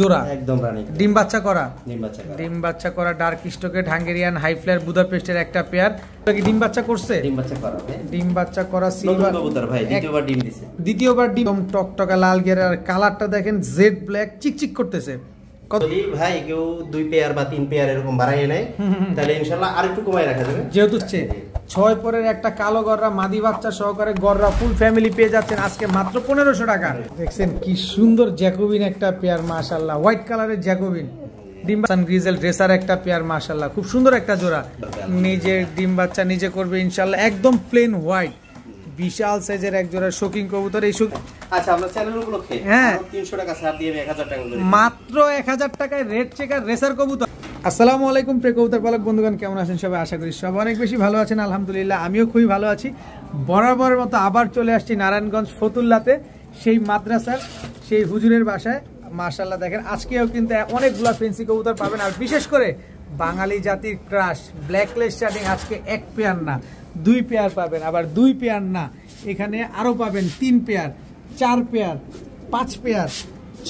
জোড়া একদম রানী ডিম বাচ্চা করা ডিম বাচ্চা করা ডার্ক স্টকের হাঙ্গেরিয়ান হাই ফ্লায়ার বুদাপেস্টের একটা পেয়ার। কি ডিম বাচ্চা করছে? ডিম বাচ্চা করা সিলভার কবুতর ভাই, দ্বিতীয়বার ডিম টকটকা লাল গিয়ারের আর কালারটা দেখেন জেড ব্ল্যাক চিকচিক করতেছে। যদি ভাই কেউ 2 পেয়ার বা 3 পেয়ার এরকম বাড়াইয়ে নেয় তাহলে ইনশাআল্লাহ আরেকটু কমায় রাখা যাবে। যেহেতু 6 পরের একটা কালো গররা মাদি বাচ্চা সহকারে গররা ফুল ফ্যামিলি পেয়ে যাচ্ছেন আজকে মাত্র 1500 টাকা। দেখছেন কি সুন্দর জ্যাকোবিন একটা পেয়ার, মাশাআল্লাহ হোয়াইট কালারের জ্যাকোবিন। ডিম বাচ্চা গ্রিজেল ড্রেসার একটা পেয়ার, মাশাআল্লাহ খুব সুন্দর একটা জোড়া। নিজে ডিম বাচ্চা নিজে করবে ইনশাআল্লাহ, একদম প্লেন হোয়াইট বিশাল সাইজের এক জোড়া শৌখিন কবুতর। এই আচ্ছা আমরা চ্যানেল উপলক্ষে 300 টাকা ছাড় দিয়ে 1000 টাকা করে মাত্র 1000 টাকায় রেড চেকার রেসার কবুতর। আসসালামু আলাইকুম প্রিয় কবুতর পালক বন্ধুগণ, কেমন আছেন সবাই? আশা করি সবাই অনেক বেশি ভালো আছেন। আলহামদুলিল্লাহ আমিও খুবই ভালো আছি। বরাবরের মতো আবার চলে আসছি নারায়ণগঞ্জ ফতুল্লাতে, সেই মাদ্রাসার সেই হুজুরের বাসায়। মাশাআল্লাহ দেখেন আজকেও কিন্তু অনেকগুলো ফেন্সি কবুতর পাবেন, আর বিশেষ করে বাঙালি জাতির ক্রাশ ব্ল্যাকলেস শার্টিং আজকে 1 পেয়ার না 2 পেয়ার পাবেন, আবার 2 পেয়ার না এখানে আরো পাবেন 3 পেয়ার 4 পেয়ার 5 পেয়ার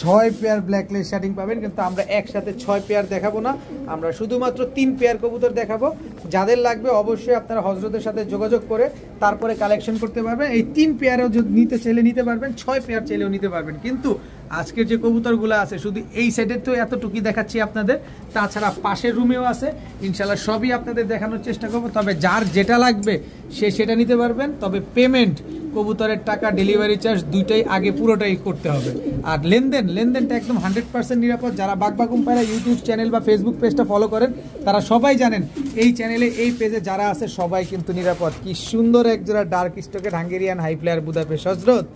6 পেয়ার ব্ল্যাকলেস শার্টিং পাবেন। কিন্তু আমরা একসাথে 6 পেয়ার দেখাবো না, আমরা শুধুমাত্র 3 পেয়ার কবুতর দেখাবো। যাদের লাগবে অবশ্যই আপনারা হজরতের সাথে যোগাযোগ করে তারপরে কালেকশন করতে পারবেন। এই 3 পেয়ারও যদি নিতে চাইলে নিতে পারবেন, 6 পেয়ার চাইলেও নিতে পারবেন। কিন্তু আজকের যে কবুতরগুলো আছে শুধু এই সাইডের তো এতটুকুই দেখাচ্ছি আপনাদের, তাছাড়া পাশের রুমেও আছে ইনশাল্লাহ, সবই আপনাদের দেখানোর চেষ্টা করবো। তবে যার যেটা লাগবে সে সেটা নিতে পারবেন, তবে পেমেন্ট কবুতরের টাকা ডেলিভারি চার্জ দুইটাই আগে পুরোটাই করতে হবে। আর লেনদেনটা একদম 100% নিরাপদ। যারা বাগবাগুম পায়রা ইউটিউব চ্যানেল বা ফেসবুক পেজটা ফলো করেন তারা সবাই জানেন এই চ্যানেলে এই পেজে যারা আছে সবাই কিন্তু নিরাপদ। কি সুন্দর এক জোড়া ডার্ক স্টকের হাঙ্গেরিয়ান হাই ফ্লায়ার বুদাপেস্ট। হযরত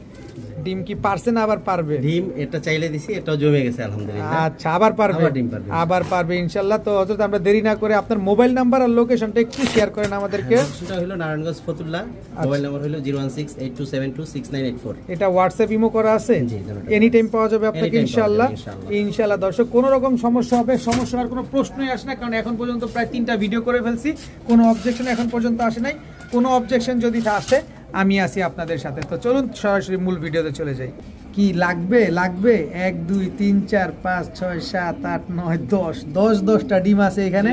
ডিম কি পারছে না আবার পারবে? ডিম এটা চাইলে দিছি, এটাও জমে গেছে আলহামদুলিল্লাহ। আচ্ছা আবার পারবে ইনশাআল্লাহ। তো হযরত আমরা দেরি না করে আপনার মোবাইল নাম্বার আর লোকেশনটা একটু শেয়ার করেন আমাদেরকে। সেটা হলো নারায়ণগঞ্জ ফতুল্লা, মোবাইল নাম্বার হলো 01682726984। এটা হোয়াটসঅ্যাপ ইমো করা আছে, এনি টাইম পাওয়া যাবে আপনাকে ইনশাআল্লাহ। ইনশাআল্লাহ দর্শক কোনো রকম সমস্যা হওয়ার কোনো প্রশ্নই আসে না, কারণ এখন পর্যন্ত প্রায় 3টা ভিডিও করে ফেলছি, কোনো অবজেকশন এখন পর্যন্ত আসে নাই। কোনো অবজেকশন যদি আসে আমি আছি আপনাদের সাথে। তো চলুন সরাসরি মূল ভিডিওতে চলে যাই। কি লাগবে 1 2 3 4 5 6 7 8 9 10টা ডিম আছে এখানে।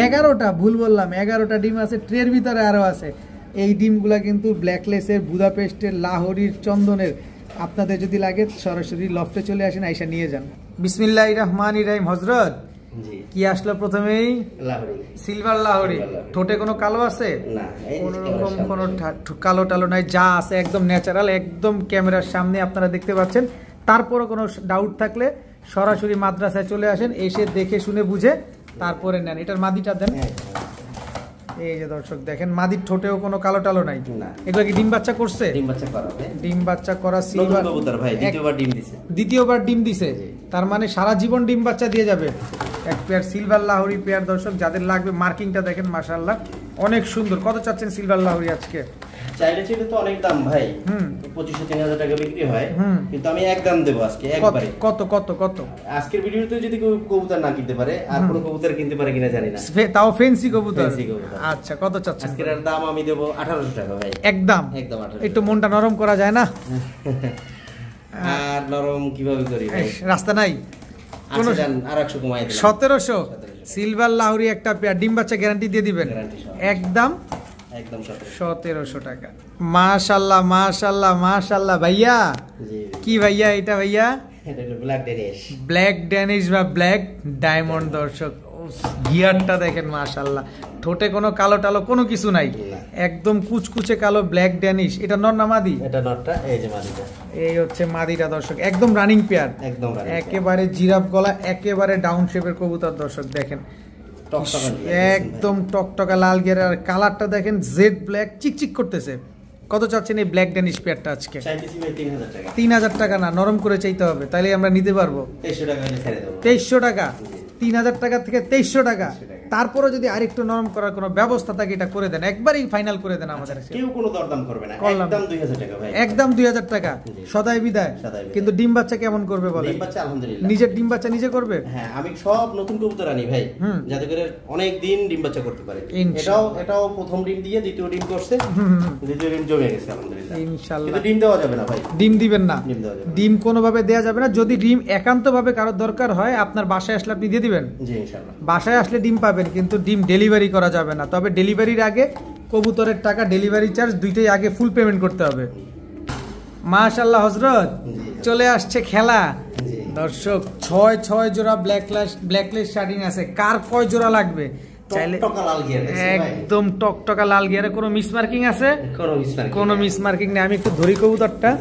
11টা ভুল বললাম, 11টা ডিম আছে, ট্রের ভিতরে আরো আছে। এই ডিমগুলা কিন্তু ব্ল্যাকলেসের বুদাপেস্টের লাহোরির চন্দনের। আপনাদের যদি লাগে সরাসরি লফটে চলে আসেন, আইসা নিয়ে যান। বিসমিল্লাহির রহমানির রহিম। হযরত কি আসলো প্রথমেই? সিলভার লাহোরি। ঠোঁটে কোনো কালো আছে না? কোনো রকম কোনো কালো টালো নাই, যা আছে একদম ন্যাচারাল, একদম ক্যামেরার সামনে আপনারা দেখতে পাচ্ছেন। তারপরও কোনো ডাউট থাকলে সরাসরি মাদ্রাসায় চলে আসেন, এসে দেখে শুনে বুঝে তারপরে নেন। এটার মাদিটা দেন। এই যে দর্শক দেখেন মাদির ঠোঁটেও কোনো কালো টালো নাই। এগুলো কি ডিম বাচ্চা করছে? ডিম বাচ্চা করা সিলভার কবুতর ভাই, দ্বিতীয়বার ডিম দিছে, তার মানে সারা জীবন ডিম বাচ্চা দিয়ে যাবে। 1 পেয়ার সিলভার লাহোরি পেয়ার দর্শক, যাদের লাগবে মার্কিংটা দেখেন মাশাআল্লাহ অনেক সুন্দর। কত চাচ্ছেন সিলভার লাহোরি আজকে? চাইলে ছিল তো অনেক দাম ভাই, 2500-3000 টাকা বিক্রি হয়, কিন্তু আমি এক দাম দেব আজকে একবারে। কত কত কত? আজকের ভিডিওতে যদি কেউ কবুতর না কিনতে পারে আর কোন কবুতর কিনতে পারে কিনা জানি না, তাও ফেন্সি কবুতর। আচ্ছা কত চাচ্ছেন? আজকের দাম আমি দেব 1800 টাকা ভাই। একদম 1800। একটু মনটা নরম করা যায় না? আর নরম কিভাবে করি ভাই, রাস্তা নাই। কোন আর 100 কমাই দিলাম, 1700 সিলভার লাহোরি একটা পেয়ার, ডিম বাচ্চা গ্যারান্টি দিয়ে দিবেন একদম 1700 টাকা। মাশাআল্লাহ মাশাআল্লাহ মাশাআল্লাহ। ভাইয়া কি ভাইয়া এটা? ভাইয়া এটা হলো ব্ল্যাক ড্যানিশ বা ব্ল্যাক ডায়মন্ড। দর্শক গিয়ারটা দেখেন মাশাআল্লাহ, ঠোঁটে কোনো কালো টালো কোনো কিছু নাই, একদম কুচকুচে কালো ব্ল্যাক ড্যানিশ। এটা নর না মাদি? এটা নরটা, এই যে মাদিটা। এই হচ্ছে মাদিটা দর্শক, একদম রানিং পেয়ার, একেবারে জিরাফ গলা, একেবারে ডাউন শেপের কবুতর। দর্শক দেখেন একদম টকটকা লাল গিয়ারের আর কালারটা দেখেন জেড ব্ল্যাক চিকচিক করতেছে। কত চাচ্ছেন এই ব্ল্যাক ড্যানিশ পেয়ারটা আজকে? 3000 টাকা না, নরম করে চাইতে হবে, তাইলে আমরা নিতে পারবো। 2300 টাকা 3000 টাকা থেকে 2300 টাকা। তারপরে যদি আরেকটু নরম করার কোনো ব্যবস্থা থাকে এটা করে দেন, একবারই ফাইনাল করে দেন আমাদের। কেউ কোনো দরদাম করবে না, একদম 2000 টাকা ভাই, একদম 2000 টাকা সদাই বিদায়। কিন্তু ডিম বাচ্চা কেমন করবে বলেন? ডিম বাচ্চা আলহামদুলিল্লাহ নিজের ডিম বাচ্চা নিজে করবে। হ্যাঁ, আমি সব নতুন কবুতর আনি ভাই, যাতে করে অনেক দিন ডিম বাচ্চা করতে পারে। এটাও প্রথম ডিম দিয়ে দ্বিতীয় ডিম করছে, দ্বিতীয় ডিম জমে গেছে আলহামদুলিল্লাহ ইনশাআল্লাহ। কিন্তু ডিম দেওয়া যাবে না ভাই, ডিম দিবেন না, ডিম কোনোভাবে দেওয়া যাবে না। যদি ডিম একান্তভাবে কারোর দরকার হয় আপনার বাসায় আসলে আপনি দিয়ে দিবেন, জি ইনশাআল্লাহ। বাসায় আসলে ডিম পাবেন, কিন্তু ডিম ডেলিভারি করা যাবে না। তবে ডেলিভারির আগে কবুতরের টাকা, ডেলিভারি চার্জ দুইটাই আগে ফুল পেমেন্ট করতে হবে। মাশাআল্লাহ হযরত চলে আসছে খেলা। দর্শক 6 জোড়া ব্ল্যাকলেস শার্টিং আছে, কার কয় জোড়া লাগবে? চাইলে একদম টকটকা লাল গিয়ারে। কোনো মিসমার্কিং আছে? কোনো মিসমার্কিং নেই। আমি একটু ধরি কবুতরটা,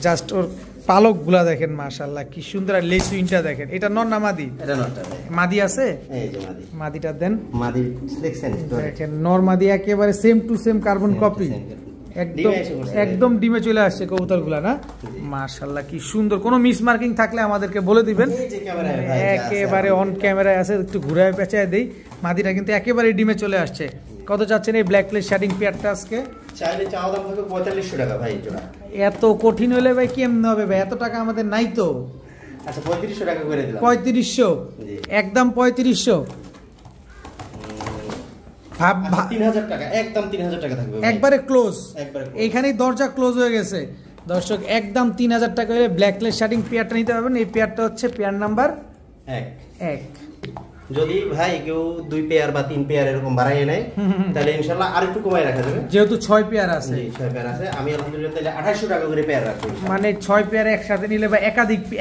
জাস্ট ওর পালক গুলা দেখেন মাশাআল্লাহ কি সুন্দর। আর লেসুইনটা দেখেন, এটা নর না মাদি? এটা নরটা ভাই। মাদি আছে? এই যে মাদি। মাদিটা দেন। মাদি সিলেকশন দেখেন, নর মাদি একেবারে same to same carbon copy, একদম ডিমে চলে আসছে কবুতরগুলা না? মাশাআল্লাহ কি সুন্দর। কোনো মিসমার্কিং থাকলে আমাদেরকে বলে দিবেন, একেবারে অন ক্যামেরায় আছে। একটু ঘুরায় পেঁচায় দেই। মাদিটা কিন্তু একেবারে ডিমে চলে আসছে। কত চাচ্ছেন এই ব্ল্যাকলেস শার্টিং পেয়ারটা আজকে? চাইলে চাওয়া দাম হবে 4500 টাকা ভাই জোড়া। এত কঠিন হলে ভাই কেমনে হবে ভাই? এত টাকা আমাদের নাই তো। আচ্ছা 3500 টাকা করে দিলাম। 3500 একদম 3500। 3000 টাকা, একদম 3000 টাকা থাকবে একবারে ক্লোজ। এইখানেই দরজা ক্লোজ হয়ে গেছে দর্শক। একদম 3000 টাকা হলে ব্ল্যাকলেস শার্টিং পেয়ারটা নিতে পারবেন। এই পেয়ারটা হচ্ছে পেয়ার নাম্বার 1। যদি ভাই কেউ 2 পেয়ার বা 3 পেয়ার এরকম বাড়াইয়ে নেয় তাহলে ইনশাআল্লাহ আরেকটু কমায় রাখা যাবে, যেহেতু 6 পেয়ার আছে। 6 পেয়ার আছে, আমি আলহামদুলিল্লাহ তাহলে 2800 টাকা করে পেয়ার রাখবো। মানে 6 পেয়ার একসাথে নিলে বা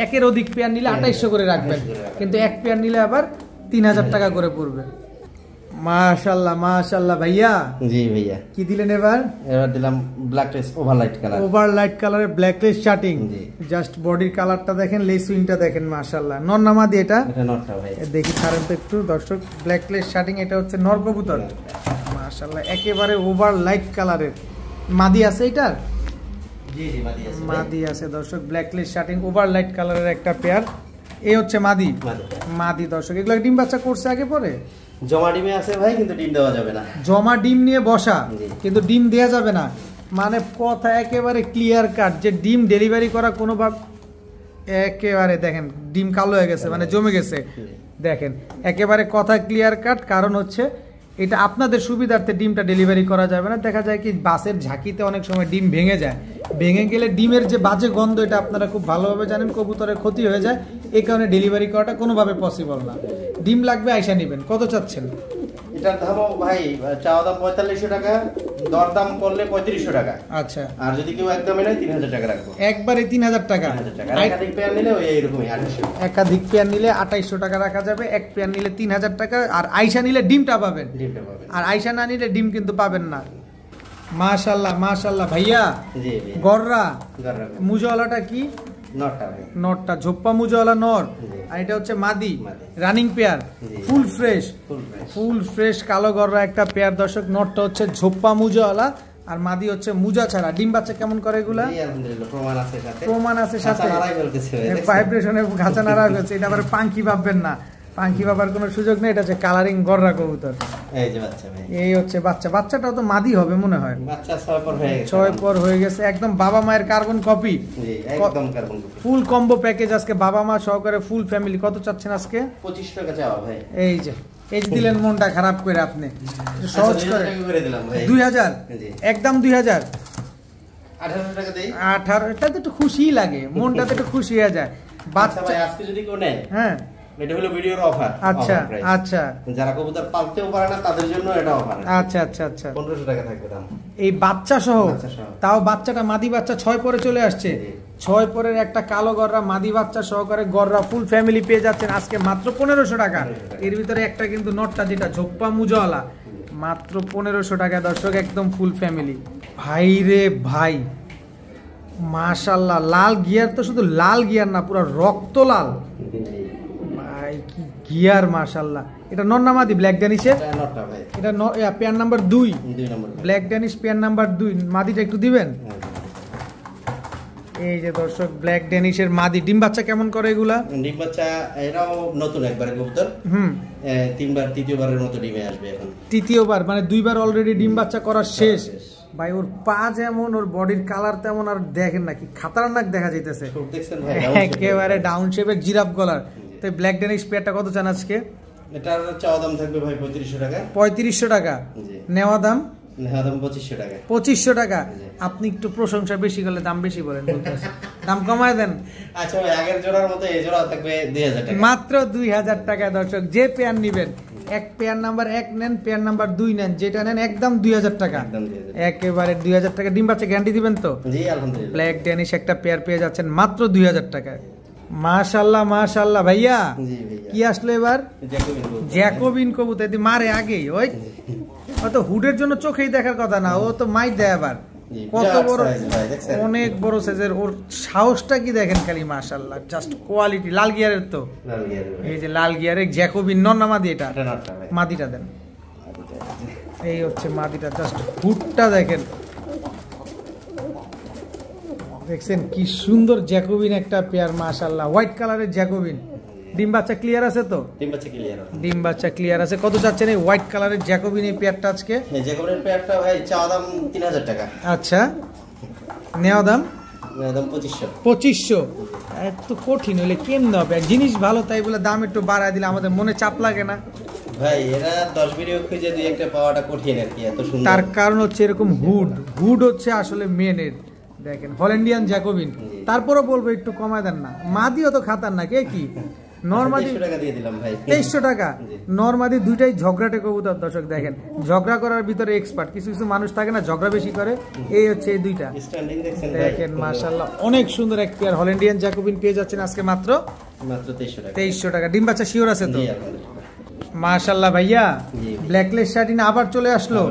একের অধিক পেয়ার নিলে 2800 করে রাখবেন, কিন্তু এক পেয়ার নিলে আবার 3000 টাকা করে পড়বে। মাশাআল্লাহ মাশাআল্লাহ ভাইয়া। জি ভাইয়া। কি দিলেন এবার? এবার দিলাম ব্ল্যাকলেস ওভারলাইট কালার। ওভারলাইট কালারের ব্ল্যাকলেস শার্টিং। জাস্ট বডির কালারটা দেখেন, লেসুইনটা দেখেন মাশাআল্লাহ। নর না মাদি এটা? এটা নরটা ভাই। দেখি ছাড়েন তো একটু দর্শক। ব্ল্যাকলেস শার্টিং, এটা হচ্ছে নর কবুতর মাশাআল্লাহ, একেবারে ওভারলাইট কালারের। মাদি আছে এটার? জি জি মাদি আছে। মাদি আছে দর্শক। ব্ল্যাকলেস শার্টিং ওভারলাইট কালারের একটা পেয়ার। এই হচ্ছে মাদি। মাদি দর্শক। এগুলো ডিম বাচ্চা করছে আগে পরে? জমা ডিমে আছে ভাই, কিন্তু ডিম দেওয়া যাবে না। জমা ডিম নিয়ে বসা, কিন্তু ডিম দেওয়া যাবে না। মানে কথা একেবারে ক্লিয়ার কাট যে ডিম ডেলিভারি করা কোনো ভাব। একেবারে দেখেন ডিম কালো হয়ে গেছে, মানে জমে গেছে। দেখেন একেবারে কথা ক্লিয়ার কাট। কারণ হচ্ছে এটা আপনাদের সুবিধার্থে ডিমটা ডেলিভারি করা যাবে না। দেখা যায় কি বাসের ঝাঁকিতে অনেক সময় ডিম ভেঙে যায়, ভেঙে গেলে ডিমের যে বাজে গন্ধ এটা আপনারা খুব ভালোভাবে জানেন, কবুতরের ক্ষতি হয়ে যায়। এই কারণে ডেলিভারি করাটা কোনোভাবে পসিবল না। ডিম লাগবে আইসা নেবেন। কত চাচ্ছেন? এটার দাম ভাই চাওয়া দাম 4500 টাকা, দরদাম করলে 3500 টাকা। আচ্ছা, আর যদি কেউ একদমই নেয় 3000 টাকা রাখবো। একবারে 3000 টাকা। একাধিক পেয়ার নিলে ওই এরকমই 2800। একাধিক পেয়ার নিলে 2800 টাকা রাখা যাবে। এক পেয়ার নিলে 3000 টাকা। আর আইসা নিলে ডিমটা পাবেন, আর আইসা না নিলে ডিম কিন্তু পাবেন না। মাশাআল্লাহ মাশাআল্লাহ ভাইয়া। জি গররা মুজাওয়ালাটা কি? নরটা ভাই। নরটা ঝোপ্পা মুজাওয়ালা নর, আর এটা হচ্ছে মাদি। রানিং পেয়ার, ফুল ফ্রেশ কালো গররা একটা পেয়ার দর্শক। নরটা হচ্ছে ঝোপ্পা মুজাওয়ালা, আর মাদি হচ্ছে মুজা ছাড়া। ডিম বাচ্চা কেমন করে এগুলা? আলহামদুলিল্লাহ প্রমাণ আছে সাথে। ভাইব্রেশনে ঘাচা নাড়া হচ্ছে। এটা আবার পাঙ্কি ভাববেন না, পাঙ্কি বাবার কোনো সুযোগ নেই। এটা হচ্ছে কালারিং গররা কবুতর। এই যে বাচ্চা ভাই। এই হচ্ছে বাচ্চা। বাচ্চাটাও তো মাদি হবে মনে হয়। বাচ্চা 6 পর হয়ে গেছে। 6 পর হয়ে গেছে। একদম বাবা মায়ের কার্বন কপি। জি একদম carbon copy. Full combo package আজকে বাবা মা সহকারে ফুল ফ্যামিলি। কত চাচ্ছেন আজকে? 25 টাকা চাওয়া ভাই। এই যে দিলেন মনটা খারাপ করে আপনি। সহজ করে দিলাম ভাই। 2000 একদম 2000। 1800 টাকা দেই। 18 এটা তো একটু খুশিই লাগে, মনটাতে একটু খুশি হয়ে যায়। বাচ্চা ভাই আজকে যদি কেউ নেয়, হ্যাঁ এটা হলো ভিডিওর অফার। আচ্ছা আচ্ছা, যারা কবুতর পালতেও পারে না তাদের জন্য এটা অফার। আচ্ছা আচ্ছা আচ্ছা, 1500 টাকা থাকবে দাম। এই বাচ্চা সহ। তাও বাচ্চাটা মাদি বাচ্চা 6 পরে চলে আসছে। 6 পরের একটা কালো গররা মাদি বাচ্চা সহকারে গররা ফুল ফ্যামিলি পেয়ে যাচ্ছেন আজকে মাত্র 1500 টাকা। এর ভিতরে একটা কিন্তু নটটা যেটা ঝোপ্পা মুজাওয়ালা, মাত্র 1500 টাকা দর্শক, একদম ফুল ফ্যামিলি। ভাই রে ভাই মাশাআল্লাহ, লাল গিয়ার তো শুধু লাল গিয়ার না, পুরো রক্ত লাল ভাই, কি গিয়ার মাশাআল্লাহ। এটা নর না মাদি? ব্ল্যাক ড্যানিশের এটা pair number 2। Black Danish pair number 2। মাদিটা একটু দিবেন। এই যে দর্শক ব্ল্যাক ডেনিশের মাদি, ডিম বাচ্চা কেমন করে এগুলা? ডিম বাচ্চা এরাও নতুন একবারে কবুতর, তিনবার তৃতীয়বারের মতো ডিমে আসবে এখন। তৃতীয়বার মানে দুইবার অলরেডি ডিম বাচ্চা করা শেষ। ভাই ওর পা যেমন, ওর বডির কালার তেমন, আর দেখেন নাকি খাতারনাক দেখা যাইতেছে, একেবারে ডাউন শেপের জিরাফ গলার। তো ব্ল্যাক ডেনিশ পেয়ারটা কত চান আজকে? এটার চাওয়া দাম থাকবে ভাই 3500 টাকা। 3500 টাকা নেওয়া দাম? 2500 টাকা। 2500 টাকা। আপনি একটু প্রশংসা বেশি করলে দাম বেশি বলেন, দাম কমায় দেন। আচ্ছা ভাই, আগের জোড়ার মতো এই জোড়া থাকবে 2000 টাকা, মাত্র 2000 টাকা। দর্শক যে পেয়ার নিবেন, এক পেয়ার নাম্বার 1 নেন, পেয়ার নাম্বার 2 নেন, যেটা নেন একদম 2000 টাকা, একেবারে 2000 টাকা। ডিম বাচ্চা গ্যারান্টি দিবেন তো? জি আলহামদুলিল্লাহ। ব্ল্যাক ড্যানিশ একটা পেয়ার পেয়ে যাচ্ছেন মাত্র 2000 টাকায়। মাশাআল্লাহ মাশাআল্লাহ। ভাইয়া কি আসলো এবার? জ্যাকোবিন কবুতর। মারে আগেই ওই তো হুডের জন্য চোখেই দেখার কথা না, ও তো মাই দেয় আবার। কত বড়, অনেক বড় সাইজের। ওর সাহসটা কি দেখেন খালি, মাশাআল্লাহ, জাস্ট কোয়ালিটি। লাল গিয়ারের তো, এই যে লাল গিয়ারের জ্যাকোবিন। নন্না মাদি এটা, মাদিটা দেন। এই হচ্ছে মাদিটা, জাস্ট হুডটা দেখেন, দেখছেন কি সুন্দর জ্যাকোবিন একটা পেয়ার, মাশাআল্লাহ। হোয়াইট কালারের জ্যাকোবিন। ডিম বাচ্চা ক্লিয়ার আছে তো? ডিম বাচ্চা ক্লিয়ার আছে। ডিম বাচ্চা ক্লিয়ার আছে। কত যাচ্ছেন এই হোয়াইট কালারের জ্যাকোবিন এই পেয়ারটা আজকে? এই জ্যাকোবিনের পেয়ারটা ভাই চাওয়া দাম 3000 টাকা। আচ্ছা, নেওয়া দাম? নেওয়া দাম 2500। 2500 এত কঠিন হলে কেমনে হবে? জিনিস ভালো তাই বলে দাম একটু বাড়ায় দিলে আমাদের মনে চাপ লাগে না ভাই? এরা 10 ভিডিও খুঁজে দুই একটা পাওয়াটা কঠিন আর কি, এত সুন্দর। তার কারণ হচ্ছে এরকম হুড হচ্ছে আসলে মেনের। দেখেন হল্যান্ডিয়ান জ্যাকোবিন, তারপরও বলবো একটু কমায় দেন না। মাদিও তো খাতার না, কে কি নরমাদি 2300 টাকা দিয়ে দিলাম ভাই। 2300 টাকা। নরমাদি দুইটাই ঝগড়াটে কবুতর। দর্শক দেখেন, ঝগড়া করার ভিতরে এক্সপার্ট। কিছু কিছু মানুষ থাকে না, ঝগড়া বেশি করে। এই হচ্ছে এই দুইটা, দেখেন মাশাআল্লাহ অনেক সুন্দর এক পেয়ার হল্যান্ডিয়ান জ্যাকোবিন পেয়ে যাচ্ছেন আজকে মাত্র 2300 টাকা। ডিম বাচ্চা শিওর আছে তো? মাশাআল্লাহ ভাইয়া, ব্ল্যাকলেস শার্টিন আবার চলে আসলো।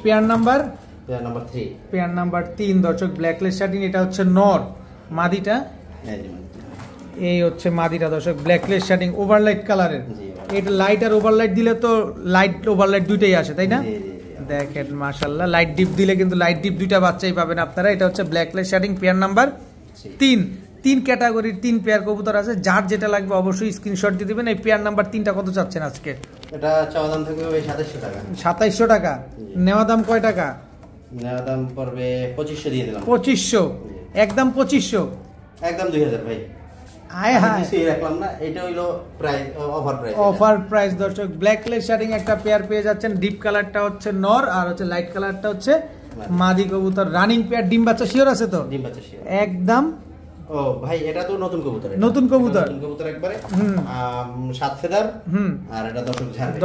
Pair number 3। পেয়ার নাম্বার 3 দর্শক, ব্ল্যাকলেস শার্টিন। এটা হচ্ছে নর, মাদিটা এই হচ্ছে মাদিটা দর্শক, ব্ল্যাকলেস শার্টিং ওভারলাইট কালারের। এটা লাইট আর ওভারলাইট দিলে তো লাইট ওভারলাইট দুইটাই আসে, তাই না? দেখেন মাশাআল্লাহ, লাইট ডিপ দিলে কিন্তু লাইট ডিপ দুইটা বাচ্চাই পাবেন আপনারা। এটা হচ্ছে ব্ল্যাকলেস শার্টিং পেয়ার নাম্বার 3। 3 ক্যাটাগরির 3 পেয়ার কবুতর আছে, যার যেটা লাগবে অবশ্যই স্ক্রিনশট দিয়ে দিবেন। এই পেয়ার নাম্বার 3টা কত চাচ্ছেন আজকে? এটা চাওয়া দাম থাকবে 2700 টাকা। 2700 টাকা। নেওয়া দাম কয় টাকা? নেওয়া দাম পড়বে 2500 দিয়ে দিলাম। 2500 একদম? 2500 একদম 2000 ভাই। হায় হায়, রাখলাম না, এটা হইলো price offer price. Offer price দর্শক, ব্ল্যাকলেস শার্টিং একটা পেয়ার পেয়ে যাচ্ছেন। ডিপ কালারটা হচ্ছে নর আর হচ্ছে লাইট কালারটা হচ্ছে মাদি কবুতর। Running pair. ডিম বাচ্চা শিওর আছে তো? ডিম বাচ্চা শিওর একদম। ও ভাই, এটা তো নতুন কবুতর। নতুন কবুতর, নতুন কবুতর একবারে। 7 ফেদার। আর এটা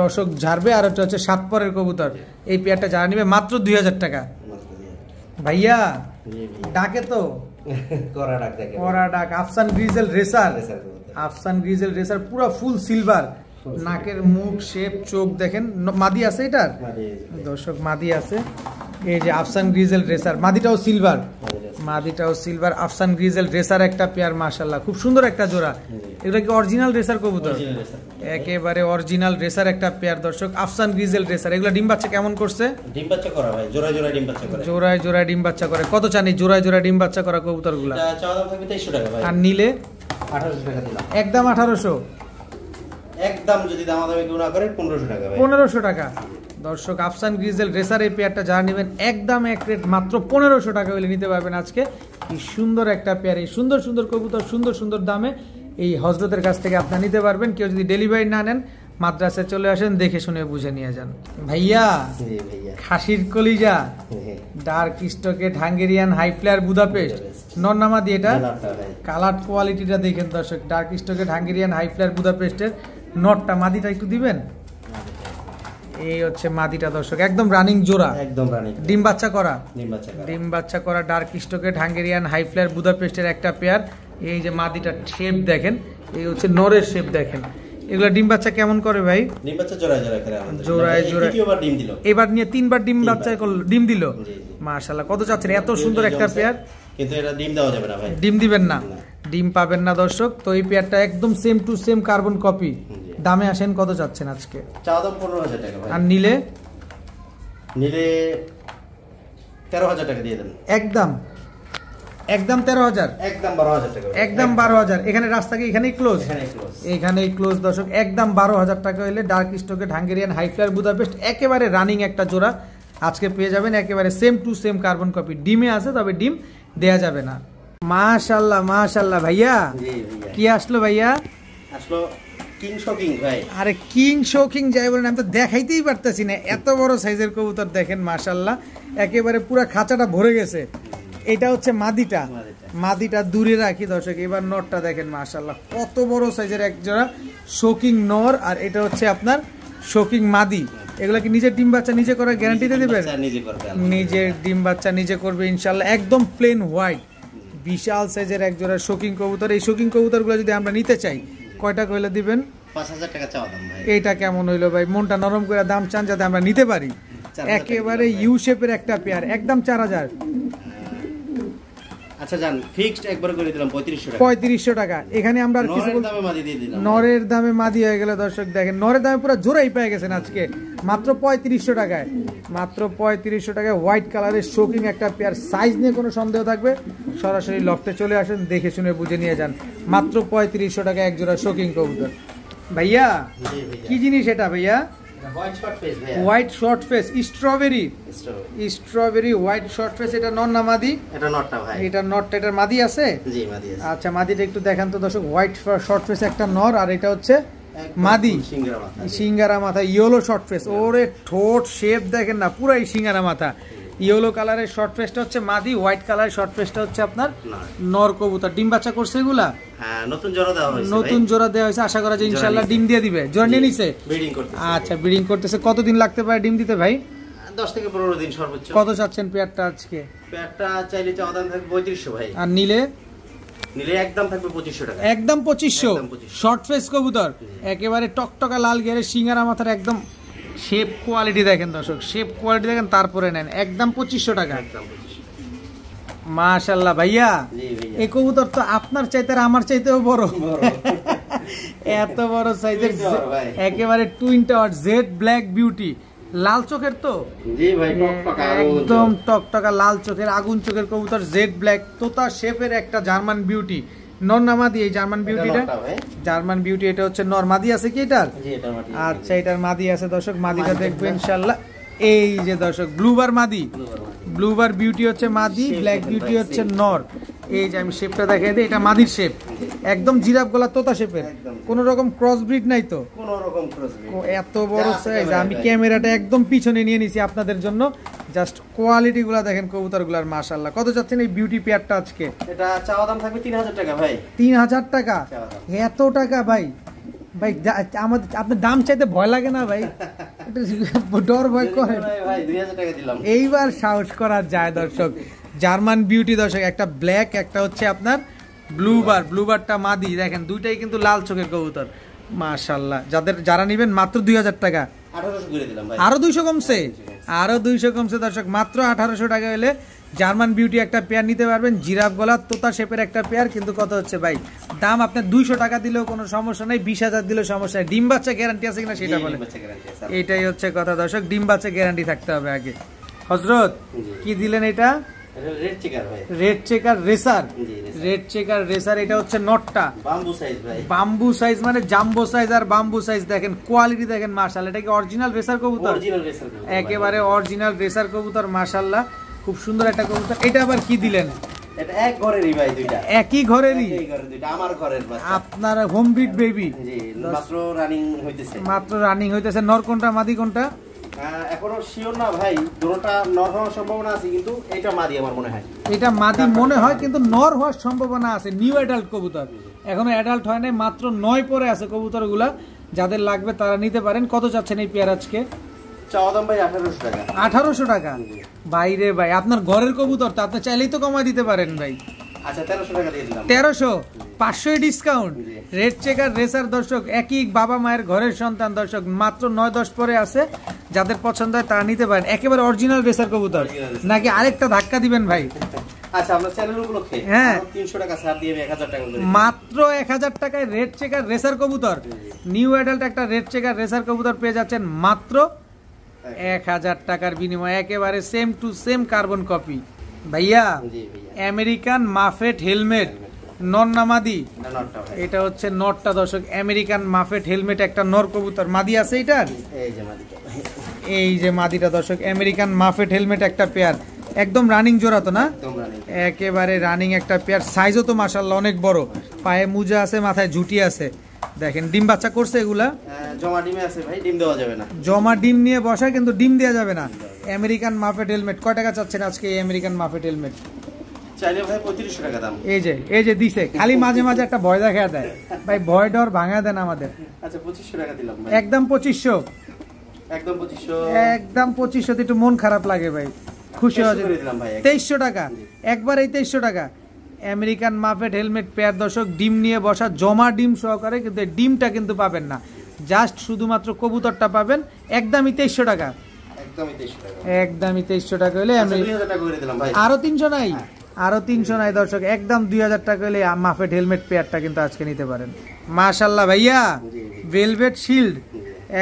দর্শক ঝাড়বে। আর এটা হচ্ছে 7 পরের কবুতর। এই পেয়ারটা যারা নিবে মাত্র 2000 টাকা। ভাইয়া ডাকে তো করা ডাক, দেখে করা ডাক। আফসান গ্রিজেল রেসার, আফসান গ্রিজেল রেসার, পুরো ফুল সিলভার। নাকের মুখ শেপ, চোখ দেখেন। মাদি আছে এটার দর্শক, মাদি আছে। এই যে আফসান গ্রিজেল রেসার, মাদিটাও সিলভার, মাদিটাও সিলভার। আফসান গ্রিজেল রেসার একটা পেয়ার, মাশাআল্লাহ খুব সুন্দর একটা জোড়া। এগুলো কি অরিজিনাল রেসার কবুতর? একেবারে অরিজিনাল রেসার একটা পেয়ার দর্শক, আফসান গ্রিজেল রেসার। এগুলো ডিম বাচ্চা কেমন করছে? ডিম বাচ্চা করা ভাই, জোড়ায় জোড়ায় ডিম বাচ্চা করে। জোড়ায় জোড়ায় ডিম বাচ্চা করে। কত চান এই জোড়ায় জোড়ায় ডিম বাচ্চা করা কবুতরগুলো? এটা চাওয়া দাম থাকবে 2300 টাকা ভাই। আর নিলে 1800 টাকা দিলাম। একদম 1800। একদম যদি দামাদামি কেউ না করে 1500 টাকা ভাই। 1500 টাকা দর্শক। আফসান গ্রিজেল রেসার এই পেয়ারটা যারা নেবেন একদম এক রেট, মাত্র 1500 টাকা হলে নিতে পারবেন আজকে। কি সুন্দর একটা পেয়ার, এই সুন্দর সুন্দর কবুতর সুন্দর সুন্দর দামে এই হযরতের কাছ থেকে আপনারা নিতে পারবেন। কেউ যদি ডেলিভারি না নেন, মাদ্রাসায় চলে আসেন, দেখে শুনে বুঝে নিয়ে যান। ভাইয়া খাসির কলিজা, ডার্ক স্টকেট হাঙ্গেরিয়ান হাই ফ্লায়ার বুদাপেস্ট, নরনামাদি। এটা কালার কোয়ালিটিটা দেখেন দর্শক, ডার্ক স্টকেট হাঙ্গেরিয়ান হাই ফ্লায়ার বুদাপেস্টের নটটা। মাদিটা একটু দিবেন। এই হচ্ছে মাদিটা দর্শক, একদম রানিং জোড়া, একদম রানিং। ডিম বাচ্চা করা, ডিম বাচ্চা করা ডার্ক স্টকেট হাঙ্গেরিয়ান হাই ফ্লায়ার বুদাপেস্টের একটা পেয়ার। এই যে মাদিটার শেপ দেখেন, এই হচ্ছে নরের শেপ দেখেন। এগুলা ডিম বাচ্চা কেমন করে ভাই? ডিম বাচ্চা জোড়ায় জোড়ায় করে আমাদের, জোড়ায় জোড়ায়। দ্বিতীয়বার ডিম দিল, এবার নিয়ে 3বার ডিম বাচ্চা ডিম দিল। মাশাআল্লাহ, কত চাচ্ছেন? এত সুন্দর একটা পেয়ার, কিন্তু এটা ডিম দেওয়া যাবে না ভাই। ডিম দিবেন না, ডিম পাবেন না দর্শক। তো এই পেয়ারটা একদম same to same carbon copy. দামে আসেন, কত চাচ্ছেন আজকে? চাওয়া দাম 15000 টাকা ভাই। আর নিলে 13000 টাকা দিয়ে দেন। একদম একদম 13,000, একদম 12,000 টাকা, একদম 12,000। এখানে রাস্তা কি এখানেই ক্লোজ, এখানেই ক্লোজ দর্শক, একদম 12,000 টাকা হলে ডার্ক স্টকে হাঙ্গেরিয়ান হাই ফ্লায়ার বুদাপেস্ট একেবারে রানিং একটা জোড়া আজকে পেয়ে যাবেন, একেবারে same to same carbon copy. ডিমে আছে, তবে ডিম দেয়া যাবে না। মাশাআল্লাহ মাশাআল্লাহ ভাইয়া, কি আসলো ভাইয়া? আসলো কিং শকিং ভাই। আরে কিং শকিং যাই বলেন, আমি তো দেখাইতেই পারতেছি না, এত বড় সাইজের কবুতর দেখেন মাশাআল্লাহ, একেবারে পুরো খাঁচাটা ভরে গেছে। এটা হচ্ছে মাদিটা, মাদিটা দূরে রাখি দর্শক। এবার নরটা দেখেন মাশাআল্লাহ, কত বড় সাইজের এক জোড়া শকিং নর, আর এটা হচ্ছে আপনার শকিং মাদি। এগুলা কি নিজের ডিম বাচ্চা নিজে করার গ্যারান্টি দিয়ে দিবেন? নিজের ডিম বাচ্চা নিজে করবে ইনশাআল্লাহ। একদম প্লেন হোয়াইট, বিশাল সাইজের এক জোড়া শকিং কবুতর। এই শকিং কবুতরগুলো যদি আমরা নিতে চাই কয়টা কইলে দিবেন? 5,000 টাকা চাওয়া দাম ভাই। এইটা কেমন হইলো ভাই? মনটা নরম করে দাম চান যাতে আমরা নিতে পারি। একেবারে ইউ শেপের একটা পেয়ার, একদম 4,000। আচ্ছা জান, ফিক্সড একবার করে দিলাম 3500 টাকা। 3500 টাকা। এখানে আমরা আর কিছু দামে মাদি দিয়ে দিলাম। নরের দামে মাদি হয়ে গেল দর্শক, দেখেন নরের দামে পুরো জোড়াই পেয়ে গেছেন আজকে মাত্র 3500 টাকায়। মাত্র 3500 টাকায় হোয়াইট কালারের শোকিং একটা পেয়ার। সাইজ নিয়ে কোনো সন্দেহ থাকবে সরাসরি লফটে চলে আসেন, দেখে শুনে বুঝে নিয়ে যান। মাত্র 3500 টাকায় এক জোড়া শোকিং কবুতর। ভাইয়া কি জিনিস এটা ভাইয়া? White short face strawberry, strawberry white short face. এটা নর না মাদি? এটা নরটা ভাই। এটা নরটা, এটার মাদি আছে? জি মাদি আছে। আচ্ছা মাদিটা একটু দেখান তো দর্শক। হোয়াইট শর্ট ফেস একটা নর, আর এটা হচ্ছে মাদি, সিঙ্গারা মাথা, ইয়েলো শর্ট ফেস। ওরে ঠোঁট শেপ দেখেন না, পুরাই সিঙ্গারা মাথা। ইয়েলো কালারের শর্ট ফেসটা হচ্ছে মাদি, হোয়াইট কালারের শর্ট ফেসটা হচ্ছে আপনার নর কবুতর। ডিম বাচ্চা করছে এগুলা? হ্যাঁ, নতুন জোড়া দেওয়া হয়েছে। নতুন জোড়া দেওয়া হয়েছে, আশা করা যায় ইনশাআল্লাহ ডিম দিয়ে দিবে। জোড়া নিয়ে নিছে, ব্রিডিং করতেছে। আচ্ছা ব্রিডিং করতেছে। কতদিন লাগতে পারে ডিম দিতে ভাই? 10 থেকে 15 দিন সর্বোচ্চ। কত চাচ্ছেন পেয়ারটা আজকে? পেয়ারটা চাইলে চাওয়া দাম থাকবে 3500 ভাই। আর নিলে? নিলে একদম থাকবে 2500 টাকা। একদম 2500। শর্ট ফেস কবুতর, একেবারে টকটকা লাল গেরে সিঙ্গারা মাথার, একদম শেপ কোয়ালিটি দেখেন দর্শক, শেপ কোয়ালিটি দেখেন, তারপরে নেন। একদম 2500 টাকা। মাশাআল্লাহ ভাইয়া, এই কবুতর তো আপনার চাইতে আর আমার চাইতেও বড়। এত বড় সাইজের, একেবারে twin tower jade black beauty, লাল চোখের তো? জি ভাই, একদম টকটকা লাল চোখের, আগুন চোখের কবুতর, জেড ব্ল্যাক তোতা শেপের একটা জার্মান বিউটি। নর না মাদি এই জার্মান বিউটিটা? German beauty. এটা হচ্ছে নর। মাদি আছে কি এটার? আচ্ছা এটার মাদি আছে দর্শক, মাদিটা দেখবো ইনশাআল্লাহ। এই যে দর্শক ব্লুবার মাদি, ব্লুবার বিউটি হচ্ছে মাদি, ব্ল্যাক বিউটি হচ্ছে নর। এই যে আমি শেপটা দেখাই দিই, এটা মাদির শেপ, একদম জিরাফ গলা তোতা শেপের, কোন রকম ক্রস ব্রিড নাই তো? কোন রকম ক্রস ব্রিড। এত বড় সাইজ। আমি ক্যামেরাটা একদম পিছনে নিয়ে নিছি আপনাদের জন্য, জাস্ট কোয়ালিটি গুলা দেখেন কবুতরগুলার মাশাআল্লাহ। কত যাচ্ছেন এই বিউটি পেয়ারটা আজকে? এটা চাওয়া দাম থাকবে 3000 টাকা ভাই। 3000 টাকা? এত টাকা ভাই? ভাই আমাদের আপনার দাম চাইতে ভয় লাগে না ভাই? ডর ভয় করে ভাই। 2000 টাকা দিলাম। এইবার সাহস করা যায় দর্শক। জার্মান বিউটি দর্শক, একটা ব্ল্যাক, একটা হচ্ছে আপনার ব্লুবার। ব্লুবারটা মাদি, দেখেন দুইটাই কিন্তু লাল চোখের কবুতর মাশাআল্লাহ। যারা নেবেন মাত্র 2000 টাকা। 1800 করে দিলাম ভাই। আরো 200 কমছে, আরো 200 কমছে দর্শক। মাত্র 1800 টাকা হলে জার্মান বিউটি একটা পেয়ার নিতে পারবেন, জিরাফ গলা তোতা শেপের একটা পেয়ার। কিন্তু কত হচ্ছে ভাই? দাম আপনার 200 টাকা দিলেও কোনো সমস্যা নাই, 20,000 দিলেও সমস্যা নাই। ডিম বাচ্চা গ্যারান্টি আছে কিনা সেটা বলেন। এটাই হচ্ছে কথা দর্শক, ডিম বাচ্চা গ্যারান্টি থাকতে হবে আগে। হযরত কি দিলেন এটা? রেড চেকার ভাই। Red checker racer, red checker racer. এটা হচ্ছে নটটা বাম্বু সাইজ ভাই। বাম্বু সাইজ মানে জাম্বো সাইজ আর বাম্বু সাইজ। দেখেন কোয়ালিটি দেখেন মাশাআল্লাহ। এটা কি অরিজিনাল রেসার কবুতর? অরিজিনাল রেসার কবুতর, একেবারে অরিজিনাল রেসার কবুতর মাশাআল্লাহ। খুব সুন্দর একটা কবুতর। এটা আবার কি দিলেন? এটা এক ঘরেরই ভাই, দুইটা একই ঘরেরই। এই ঘরের দুইটা আমার ঘরের বাচ্চা। আপনার হোম ব্রিড বেবি? জি, মাত্র রানিং হইতেছে। মাত্র রানিং হইতেছে। নর কোনটা মাদি কোনটা এখনো শিওর না ভাই, দুটোটা নর হওয়ার সম্ভাবনা আছে, কিন্তু এটা মাদি আমার মনে হয়। এটা মাদি মনে হয়, কিন্তু নর হওয়ার সম্ভাবনা আছে। নিউ অ্যাডাল্ট কবুতর, এখনো অ্যাডাল্ট হয় নাই, মাত্র 9 পরে আছে কবুতরগুলা। যাদের লাগবে তারা নিতে পারেন। কত চাচ্ছেন এই পেয়ার আজকে? চাওয়া দাম ভাই 1800 টাকা। 1800 টাকা? বাইরে ভাই, আপনার ঘরের কবুতর তো, আপনি চাইলেই তো কমায় দিতে পারেন ভাই। আচ্ছা 1300 টাকা দিয়ে দিলাম। 1300? 500 ডিসকাউন্ট। রেড চেকার রেসার দর্শক, একই বাবা মায়ের ঘরের সন্তান দর্শক, মাত্র 9-10 পরে আছে। যাদের পছন্দ হয় তারা নিতে পারেন। একেবারে অরিজিনাল রেসার কবুতর, নাকি আরেকটা ধাক্কা দিবেন ভাই? আচ্ছা আমরা চ্যানেল উপলক্ষে হ্যাঁ 300 টাকা ছাড় দিয়ে 1000 টাকা করে। মাত্র 1000 টাকায় রেড চেকার রেসার কবুতর, নিউ অ্যাডাল্ট একটা রেড চেকার রেসার কবুতর পেয়ে যাচ্ছেন মাত্র 1000 টাকার বিনিময়ে। একেবারে same to same carbon copy. ভাইয়া আমেরিকান মাফেট হেলমেট নর না মাদি? এটা হচ্ছে নরটা দর্শক, আমেরিকান মাফেট হেলমেট একটা নর কবুতর। মাদি আছে এটার? এই যে মাদিটা দর্শক, আমেরিকান মাফেট হেলমেট একটা পেয়ার, একদম রানিং জোড়া তো না? একেবারে রানিং একটা পেয়ার। সাইজও তো মাশাআল্লাহ অনেক বড়, পায়ে মুজা আছে, মাথায় ঝুটি আছে। দেখেন ডিম বাচ্চা করছে এগুলা? জমা ডিমে আছে ভাই, ডিম দেওয়া যাবে না। জমা ডিম নিয়ে বসা, কিন্তু ডিম দেওয়া যাবে না। আমেরিকান মাফেট হেলমেট কয় টাকা চাচ্ছেন আজকে এই আমেরিকান মাফেট হেলমেট? চাইলে ভাই 3500 টাকা দাম। এই যে দিছে, খালি মাঝে মাঝে একটা ভয় দেখা দেয় ভাই, ভয় ডর ভাঙা দেন আমাদের। আচ্ছা 2500 টাকা দিলাম ভাই। একদম 2500? একদম 2500। একদম 2500 তে একটু মন খারাপ লাগে ভাই, খুশি হয়ে দিলাম ভাই। 2300 টাকা একবার, এই 2300 টাকা আমেরিকান মাফেট হেলমেট পেয়ার দর্শক, ডিম নিয়ে বসা, জমা ডিম সহকারে, কিন্তু ডিমটা কিন্তু পাবেন না, জাস্ট শুধুমাত্র কবুতরটা পাবেন। একদমই 2300 টাকা, একদমই 2300 টাকা হলে আমি আরো 300 নাই, আরো 300 নাই দর্শক, একদম 2000 টাকা হলে মাফেট হেলমেট পেয়ারটা কিন্তু আজকে নিতে পারেন। মাশাআল্লাহ ভাইয়া, ভেলভেট শিল্ড,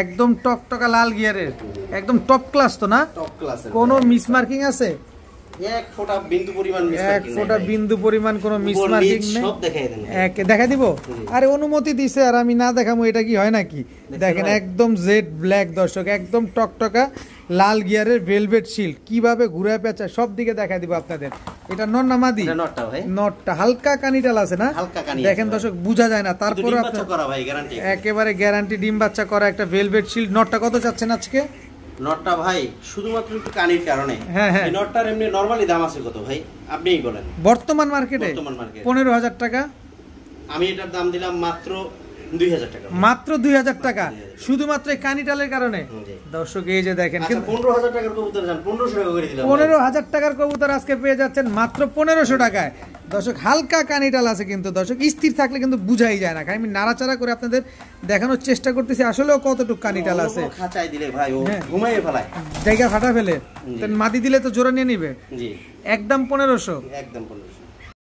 একদম টকটকা লাল গিয়ারের, একদম টপ ক্লাস তো না? Top class. কোনো মিস মার্কিং আছে? এক ফোঁটা বিন্দু পরিমাণ মিস মার্কিং নেই, এক ফোঁটা বিন্দু পরিমাণ কোনো মিস মার্কিং নেই। সব দেখাই দেন, দেখা দিব। আরে অনুমতি দিছে আর আমি না দেখাবো, এটা কি হয় নাকি? দেখেন একদম জেড ব্ল্যাক দর্শক, একদম টকটকা লাল গিয়ারের ভেলভেট শিল্ড, কিভাবে ঘুরে পেঁচা সব দিকে দেখা দিব আপনাদের। এটা নর না মাদি? এটা নরটা ভাই। নরটা হালকা কানিটাল আছে না? হালকা কানি দেখেন দর্শক, বোঝা যায় না, তারপরে একেবারে গ্যারান্টি ডিম বাচ্চা করা একটা ভেলভেট শিল্ড। নরটা কত চাচ্ছেন আজকে? নটটা ভাই শুধুমাত্র একটু কানির কারণে, এই নটটার এমনি নরমালি দাম আছে কত ভাই আপনিই বলেন? বর্তমান মার্কেটে 15000 টাকা। আমি এটার দাম দিলাম মাত্র 2000 টাকা। মাত্র 2000 টাকা শুধুমাত্র এই কানিটালের কারণে দর্শক। এই যে দেখেন, 15000 টাকার কবুতর জান 1500 টাকা করে দিলাম। 15000 টাকার কবুতর আজকে পেয়ে যাচ্ছেন মাত্র 1500 টাকায় দর্শক। হালকা কানিটাল আছে কিন্তু দর্শক, স্থির থাকলে কিন্তু বুঝাই যায় না। আমি নাড়াচাড়া করে আপনাদের দেখানোর চেষ্টা করতেছি আসলেও কতটুকু কানিটাল আছে। খাঁচায় দিলে ভাই ও ঘুমাইয়ে ফেলায়, জায়গা ফাটা ফেলে। মাদি দিলে তো জোড়া নিয়ে নিবে। জি, একদম 1500। একদম 1500।